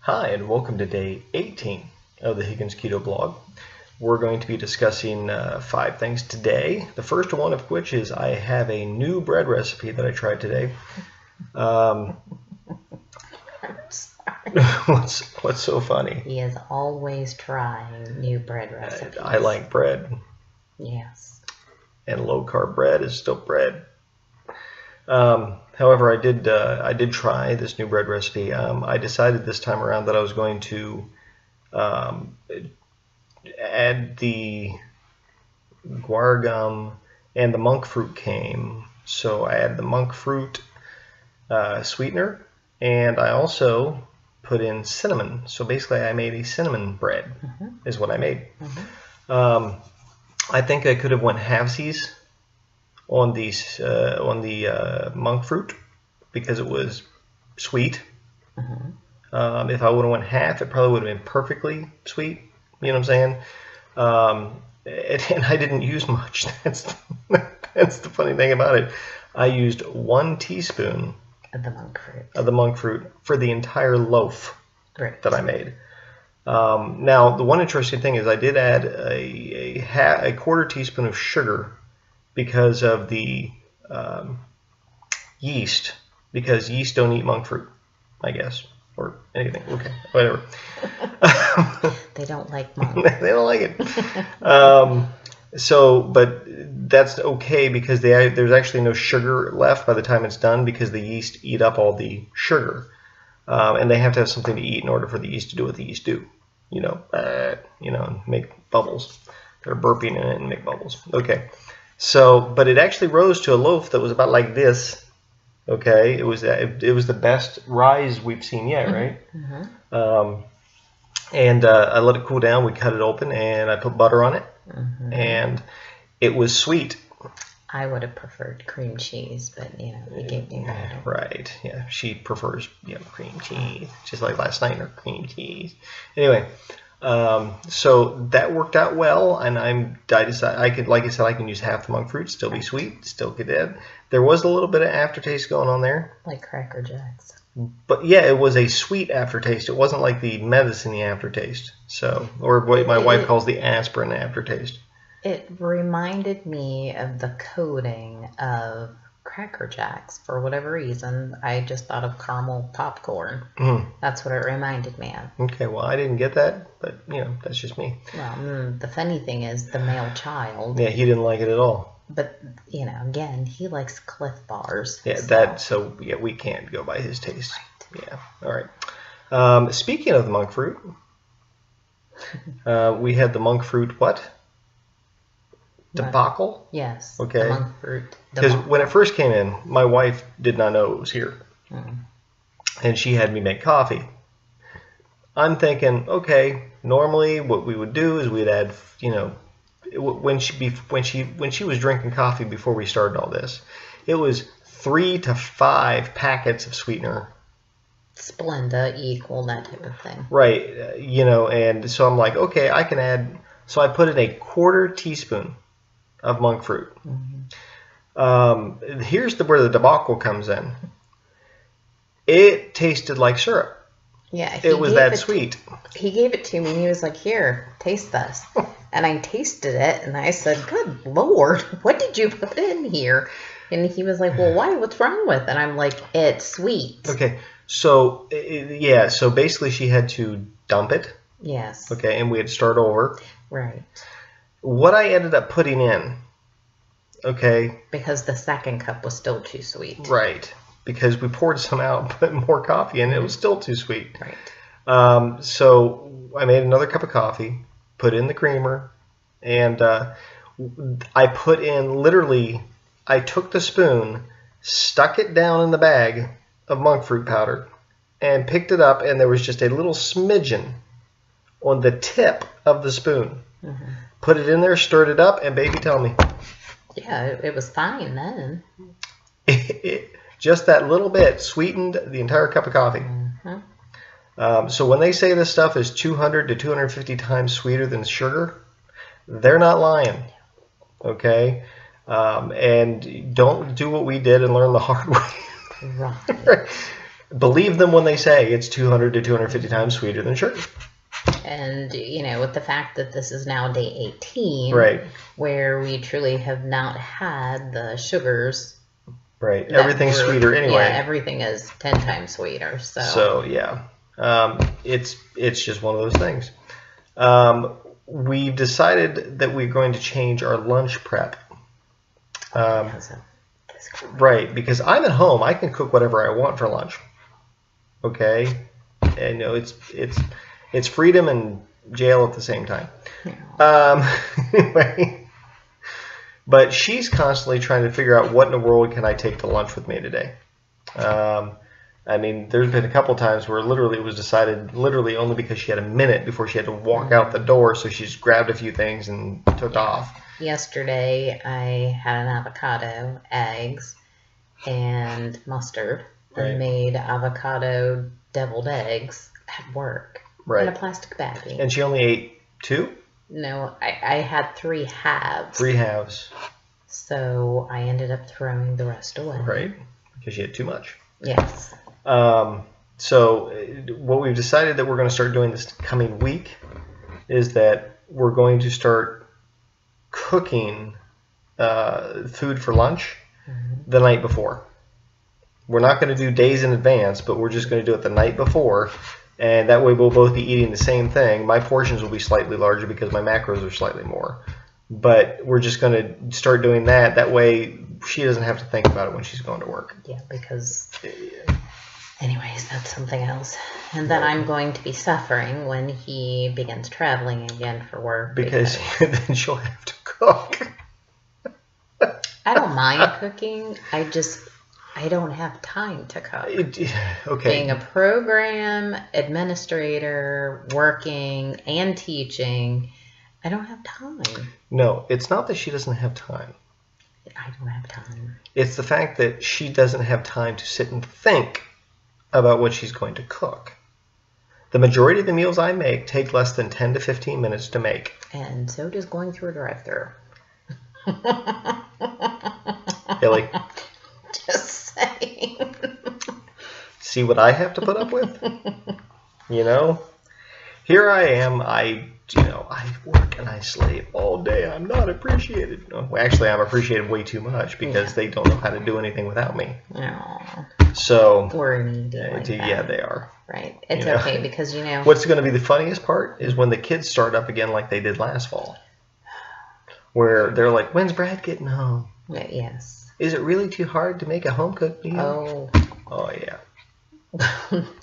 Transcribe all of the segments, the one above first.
Hi, and welcome to day 18 of the Higgins Keto blog. We're going to be discussing 5 things today. The first one of which is I have a new bread recipe that I tried today. What's so funny? He is always trying new bread recipes. I like bread. Yes. And low-carb bread is still bread. However, I did try this new bread recipe. I decided this time around that I was going to add the guar gum, and the monk fruit came. So I added the monk fruit sweetener, and I also put in cinnamon. So basically I made a cinnamon bread, is what I made. I think I could have went halvesies on the monk fruit because it was sweet. If I would have went half, it probably would have been perfectly sweet. You know what I'm saying? And I didn't use much. That's the funny thing about it. I used 1 teaspoon of the monk fruit for the entire loaf that I made. Now, the one interesting thing is I did add a quarter teaspoon of sugar because of the yeast, because yeast don't eat monk fruit, I guess, or anything. Okay, whatever. They don't like monk. They don't like it. But that's okay because there's actually no sugar left by the time it's done because the yeast eat up all the sugar, and they have to have something to eat in order for the yeast to do what the yeast do. And make bubbles. They're burping in it and make bubbles. Okay. So, but it actually rose to a loaf that was about like this. Okay, it was the best rise we've seen yet, right? I let it cool down. We cut it open, and I put butter on it, and it was sweet. I would have preferred cream cheese, but you gave me butter. Right? Yeah, she prefers cream cheese, just like last night, her cream cheese. Anyway. So that worked out well, and I decided I can use half the monk fruit, still be sweet, still get that. There was a little bit of aftertaste going on there, like Cracker Jacks. But yeah, it was a sweet aftertaste. It wasn't like the medicine-y aftertaste. So, or what my wife calls the aspirin aftertaste. It reminded me of the coating of Cracker Jacks. For whatever reason, I just thought of caramel popcorn. That's what it reminded me of. Okay, well, I didn't get that, but that's just me. Well, the funny thing is the male child. Yeah, he didn't like it at all. But again, he likes Cliff Bars. Yeah, so we can't go by his taste. Right. Yeah, all right. Speaking of the monk fruit, we had the monk fruit what? Debacle? Yes. Okay. The monk fruit. Because when it first came in, my wife did not know it was here. And she had me make coffee. I'm thinking, okay, normally what we would do is we'd add, when she was drinking coffee before we started all this, it was 3 to 5 packets of sweetener. Splenda, equal, that type of thing. Right. And so I'm like, okay, I can add. So I put in a quarter teaspoon of monk fruit. Here's where the debacle comes in. It tasted like syrup. Yeah, it was that sweet. He gave it to me, and he was like, "Here, taste this." And I tasted it, and I said, "Good Lord, what did you put in here?" And he was like, "Well, why? What's wrong with it?" And I'm like, "It's sweet." Okay, so yeah, so basically she had to dump it. Yes. Okay, and we had to start over. Right. What I ended up putting in, okay. Because the second cup was still too sweet. Right. Because we poured some out, put more coffee in, it was still too sweet. Right. So I made another cup of coffee, put in the creamer, and I put in literally, I took the spoon, stuck it down in the bag of monk fruit powder, and picked it up, and there was just a little smidgen on the tip of the spoon. Put it in there, stirred it up, and baby, tell me. Yeah, it was fine then. Just that little bit sweetened the entire cup of coffee. So when they say this stuff is 200 to 250 times sweeter than sugar, they're not lying. Okay? And don't do what we did and learn the hard way. Right. believe them when they say it's 200 to 250 times sweeter than sugar. And, with the fact that this is now day 18, right, where we truly have not had the sugars. Right. Everything's sweeter anyway. Yeah, everything is 10 times sweeter. So yeah. It's just one of those things. We've decided that we're going to change our lunch prep. Right, because I'm at home, I can cook whatever I want for lunch. Okay, and it's freedom and jail at the same time. Anyway, but she's constantly trying to figure out what in the world can I take to lunch with me today. I mean, there's been a couple times where literally it was decided only because she had a minute before she had to walk out the door, so she's grabbed a few things and took off. Yesterday, I had an avocado, eggs, and mustard, and made avocado deviled eggs at work in a plastic baggie. And she only ate 2? No, I had 3 halves. 3 halves. So I ended up throwing the rest away. Right, because she had too much. Yes. So what we've decided that we're going to start doing this coming week is that we're going to start cooking food for lunch the night before. We're not going to do days in advance, but we're just going to do it the night before, and that way we'll both be eating the same thing. My portions will be slightly larger because my macros are slightly more. But we're just going to start doing that. That way she doesn't have to think about it when she's going to work. Yeah, because... Anyways, that's something else. And then I'm going to be suffering when he begins traveling again for work. Because then she'll have to cook. I don't mind cooking. I don't have time to cook. Okay. Being a program administrator, working and teaching, I don't have time. No, it's not that she doesn't have time. I don't have time. It's the fact that she doesn't have time to sit and think about what she's going to cook. The majority of the meals I make take less than 10 to 15 minutes to make. And so does going through a drive-thru. Billy. Just saying. See what I have to put up with? Here I am. I work and I slave all day. I'm not appreciated. Well, actually, I'm appreciated way too much because they don't know how to do anything without me. No. So we're needy like that. Yeah, they are. Right. It's okay because what's going to be the funniest part is when the kids start up again like they did last fall, where they're like, "When's Brad getting home?" Yes. Is it really too hard to make a home cooked meal? Oh yeah.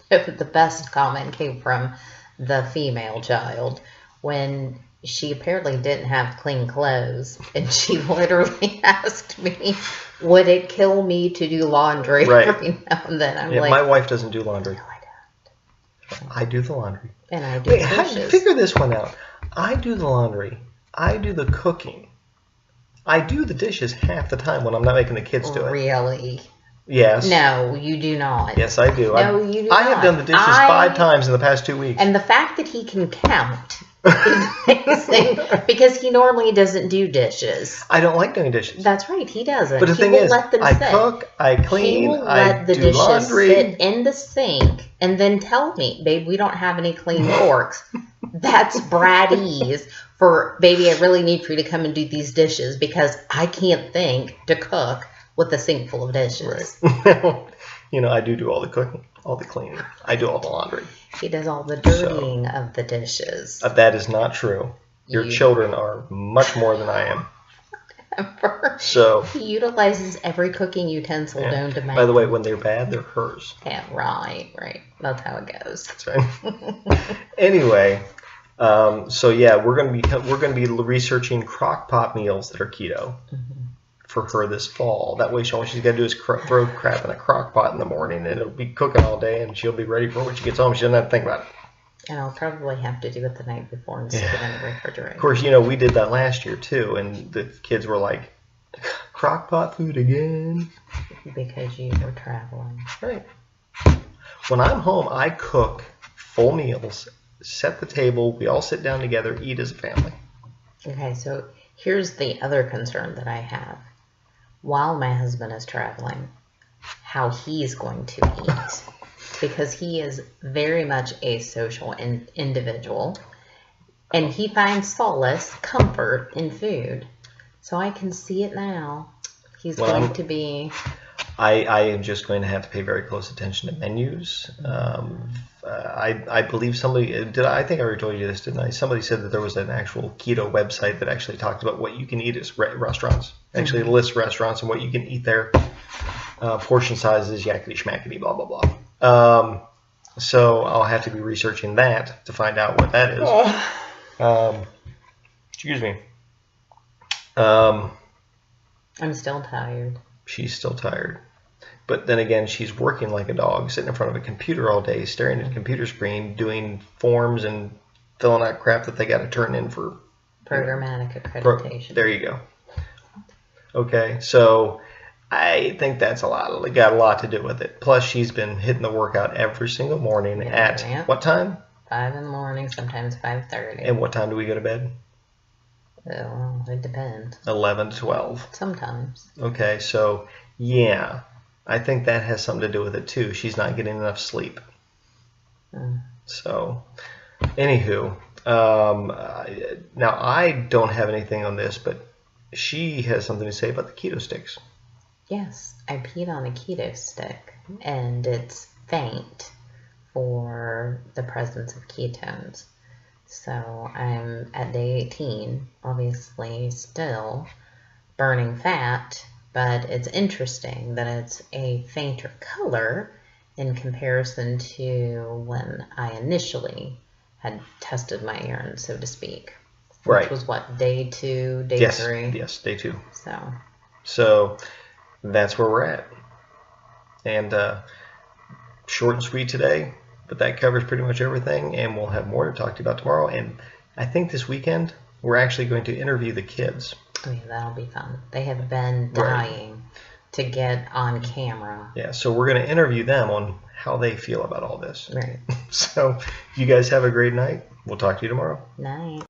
The best comment came from the female child when she apparently didn't have clean clothes, and she literally asked me, would it kill me to do laundry every now and then? I'm like, my wife doesn't do laundry. No, I don't. I do the laundry. And I do the dishes. Figure this one out. I do the laundry. I do the cooking. I do the dishes half the time when I'm not making the kids do it. Really? Yes. No, you do not. Yes, I do. No, you do not. I have done the dishes 5 times in the past 2 weeks. And the fact that he can count is amazing because he normally doesn't do dishes. I don't like doing dishes. That's right, he doesn't. But the thing is, I cook, I clean, he will let the do dishes laundry. sit in the sink and then tell me, babe, we don't have any clean forks. That's Braddy's for, baby, I really need for you to come and do these dishes because I can't think to cook with a sink full of dishes. Right. I do all the cooking, all the cleaning. I do all the laundry. He does all the dirtying of the dishes. That is not true. Your children are much more than I am. So he utilizes every cooking utensil known to man. By the way, when they're bad, they're hers. Yeah, right. That's how it goes. That's right. Anyway, so yeah, we're gonna be researching crockpot meals that are keto for her this fall. That way, all she's got to do is throw crap in a crockpot in the morning, and it'll be cooking all day, and she'll be ready for when she gets home. She doesn't have to think about it. And I'll probably have to do it the night before and stick it in the refrigerator. Of course, we did that last year too, and the kids were like, crockpot food again? Because you were traveling. Right. When I'm home, I cook full meals, set the table, we all sit down together, eat as a family. Okay, so here's the other concern that I have. While my husband is traveling, how he's going to eat. because he is very much a social individual, and he finds solace, comfort in food. So I can see it now. He's going to be... I am just going to have to pay very close attention to menus. I believe somebody I think I already told you this, didn't I? Somebody said that there was an actual keto website that actually talked about what you can eat at restaurants. Actually lists restaurants and what you can eat there. Portion sizes, yakety schmackety, blah blah blah. So I'll have to be researching that to find out what that is. Excuse me. I'm still tired. She's still tired. But then again, she's working like a dog, sitting in front of a computer all day, staring at a computer screen, doing forms and filling out crap that they got to turn in for programmatic accreditation. There you go. Okay, so I think that's a lot. It got a lot to do with it. Plus, she's been hitting the workout every single morning at what time? 5 in the morning, sometimes 5:30. And what time do we go to bed? Well, it depends. 11 to 12. Sometimes. Okay, so yeah, I think that has something to do with it too. She's not getting enough sleep. So, anywho, now I don't have anything on this, but she has something to say about the keto sticks. Yes, I peed on a keto stick, and it's faint for the presence of ketones. So I'm at day 18, obviously still burning fat, but it's interesting that it's a fainter color in comparison to when I initially had tested my urine, so to speak. Which was what, day 2, day 3? Yes, day 2. So that's where we're at. And short and sweet today. But that covers pretty much everything, and we'll have more to talk to you about tomorrow. And I think this weekend, we're actually going to interview the kids. Oh, yeah, that'll be fun. They have been dying to get on camera. Yeah, so we're going to interview them on how they feel about all this. Right. So you guys have a great night. We'll talk to you tomorrow. Night.